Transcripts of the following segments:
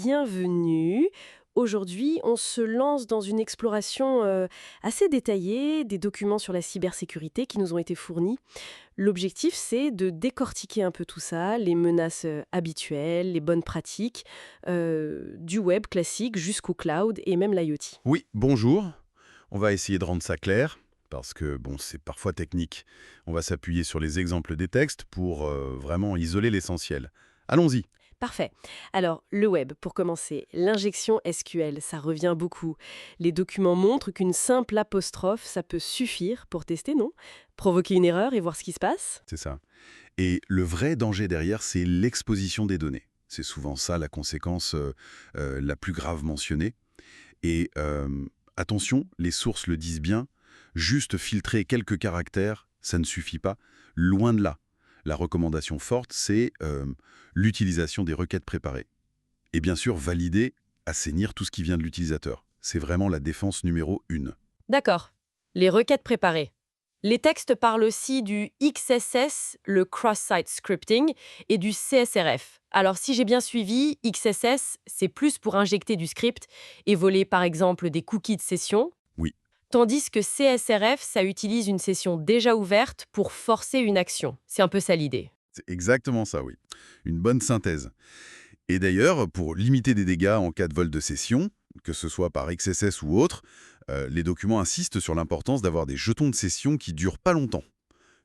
bienvenue. Aujourd'hui, on se lance dans une exploration assez détaillée des documents sur la cybersécurité qui nous ont été fournis. L'objectif, c'est de décortiquer un peu tout ça, les menaces habituelles, les bonnes pratiques, du web classique jusqu'au cloud et même l'IoT. Oui, bonjour. On va essayer de rendre ça clair, parce que bon, c'est parfois technique. On va s'appuyer sur les exemples des textes pour vraiment isoler l'essentiel. Allons-y. Parfait. Alors, le web, pour commencer, l'injection SQL, ça revient beaucoup. Les documents montrent qu'une simple apostrophe, ça peut suffire pour tester, non? Provoquer une erreur et voir ce qui se passe? C'est ça. Et le vrai danger derrière, c'est l'exposition des données. C'est souvent ça la conséquence la plus grave mentionnée. Et attention, les sources le disent bien, juste filtrer quelques caractères, ça ne suffit pas. Loin de là. La recommandation forte, c'est l'utilisation des requêtes préparées. Et bien sûr, valider, assainir tout ce qui vient de l'utilisateur. C'est vraiment la défense numéro 1. D'accord. Les requêtes préparées. Les textes parlent aussi du XSS, le cross-site scripting, et du CSRF. Alors, si j'ai bien suivi, XSS, c'est plus pour injecter du script et voler par exemple des cookies de session, Oui, tandis que CSRF, ça utilise une session déjà ouverte pour forcer une action. C'est un peu ça l'idée. c'est exactement ça, oui. Une bonne synthèse. Et d'ailleurs, pour limiter des dégâts en cas de vol de session, que ce soit par XSS ou autre, les documents insistent sur l'importance d'avoir des jetons de session qui durent pas longtemps.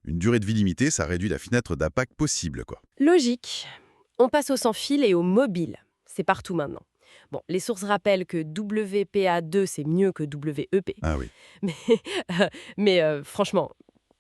Une durée de vie limitée, ça réduit la fenêtre d'attaque possible, quoi. Logique. On passe au sans fil et au mobile. C'est partout maintenant. Bon, les sources rappellent que WPA2, c'est mieux que WEP. Ah oui. Mais, franchement,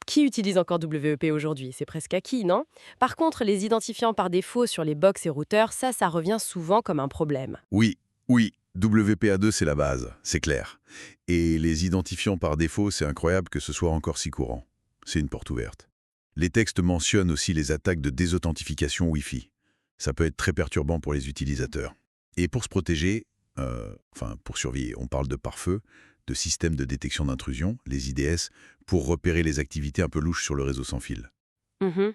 qui utilise encore WEP aujourd'hui? C'est presque acquis, non? Par contre, les identifiants par défaut sur les box et routeurs, ça revient souvent comme un problème. Oui, oui, WPA2, c'est la base, c'est clair. Et les identifiants par défaut, c'est incroyable que ce soit encore si courant. C'est une porte ouverte. Les textes mentionnent aussi les attaques de désauthentification Wi-Fi. Ça peut être très perturbant pour les utilisateurs. Et pour se protéger, pour surveiller, on parle de pare-feu, de systèmes de détection d'intrusion, les IDS, pour repérer les activités un peu louches sur le réseau sans fil. Mhm.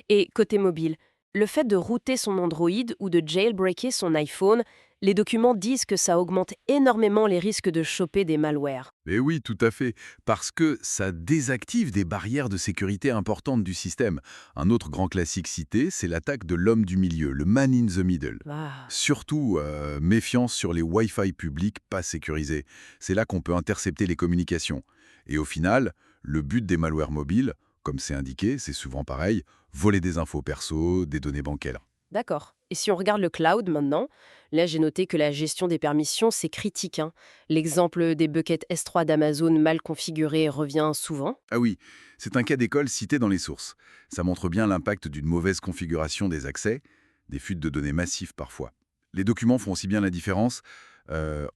Et côté mobile, le fait de router son Android ou de jailbreaker son iPhone, les documents disent que ça augmente énormément les risques de choper des malwares. Mais oui, tout à fait, parce que ça désactive des barrières de sécurité importantes du système. Un autre grand classique cité, c'est l'attaque de l'homme du milieu, le man in the middle. Ah. Surtout, méfiance sur les Wi-Fi publics pas sécurisés. C'est là qu'on peut intercepter les communications. Et au final, le but des malwares mobiles, comme c'est indiqué, c'est souvent pareil, voler des infos perso, des données bancaires. D'accord. Et si on regarde le cloud maintenant, là j'ai noté que la gestion des permissions, c'est critique, hein. L'exemple des buckets S3 d'Amazon mal configurés revient souvent. Ah oui, c'est un cas d'école cité dans les sources. Ça montre bien l'impact d'une mauvaise configuration des accès, des fuites de données massives parfois. Les documents font aussi bien la différence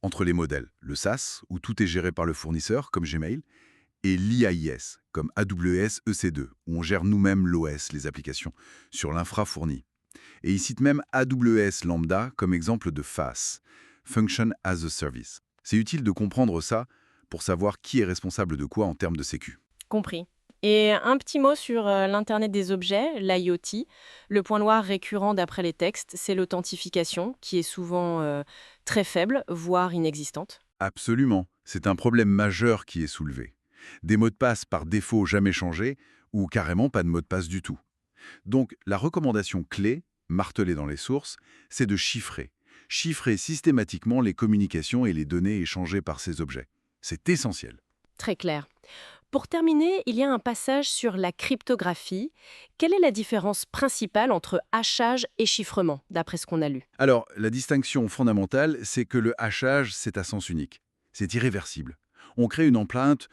entre les modèles, le SaaS, où tout est géré par le fournisseur, comme Gmail, et l'IaaS, comme AWS EC2, où on gère nous-mêmes l'OS, les applications, sur l'infra fourni. Et il cite même AWS Lambda comme exemple de FaaS, Function as a Service. C'est utile de comprendre ça pour savoir qui est responsable de quoi en termes de sécu. Compris. Et un petit mot sur l'Internet des objets, l'IoT. Le point noir récurrent d'après les textes, c'est l'authentification, qui est souvent très faible, voire inexistante. Absolument, c'est un problème majeur qui est soulevé. Des mots de passe par défaut jamais changés, ou carrément pas de mot de passe du tout. Donc la recommandation clé, martelée dans les sources, c'est de chiffrer. Chiffrer systématiquement les communications et les données échangées par ces objets. C'est essentiel. Très clair. Pour terminer, il y a un passage sur la cryptographie. Quelle est la différence principale entre hachage et chiffrement, d'après ce qu'on a lu? Alors, la distinction fondamentale, c'est que le hachage, c'est à sens unique. C'est irréversible. On crée une empreinte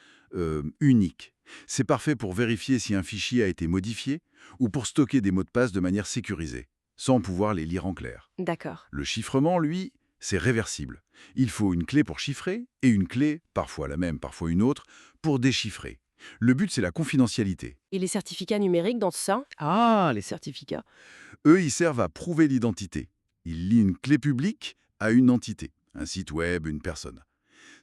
unique. C'est parfait pour vérifier si un fichier a été modifié ou pour stocker des mots de passe de manière sécurisée, sans pouvoir les lire en clair. D'accord. Le chiffrement, lui, c'est réversible. Il faut une clé pour chiffrer et une clé, parfois la même, parfois une autre, pour déchiffrer. Le but, c'est la confidentialité. Et les certificats numériques dans ça? Ah, les certificats. Eux, ils servent à prouver l'identité. Ils lient une clé publique à une entité, un site web, une personne.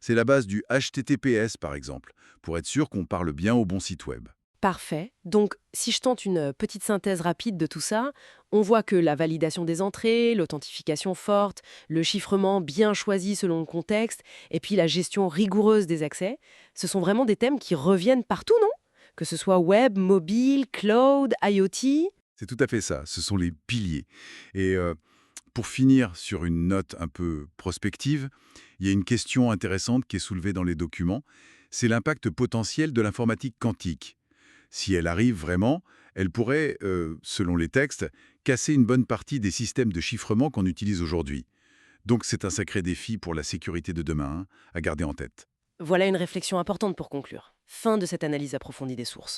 C'est la base du HTTPS, par exemple, pour être sûr qu'on parle bien au bon site web. Parfait. Donc, si je tente une petite synthèse rapide de tout ça, on voit que la validation des entrées, l'authentification forte, le chiffrement bien choisi selon le contexte, et puis la gestion rigoureuse des accès, ce sont vraiment des thèmes qui reviennent partout, non? Que ce soit web, mobile, cloud, IoT. C'est tout à fait ça, ce sont les piliers. Et pour finir sur une note un peu prospective, il y a une question intéressante qui est soulevée dans les documents, c'est l'impact potentiel de l'informatique quantique. Si elle arrive vraiment, elle pourrait, selon les textes, casser une bonne partie des systèmes de chiffrement qu'on utilise aujourd'hui. Donc c'est un sacré défi pour la sécurité de demain, à garder en tête. Voilà une réflexion importante pour conclure. Fin de cette analyse approfondie des sources.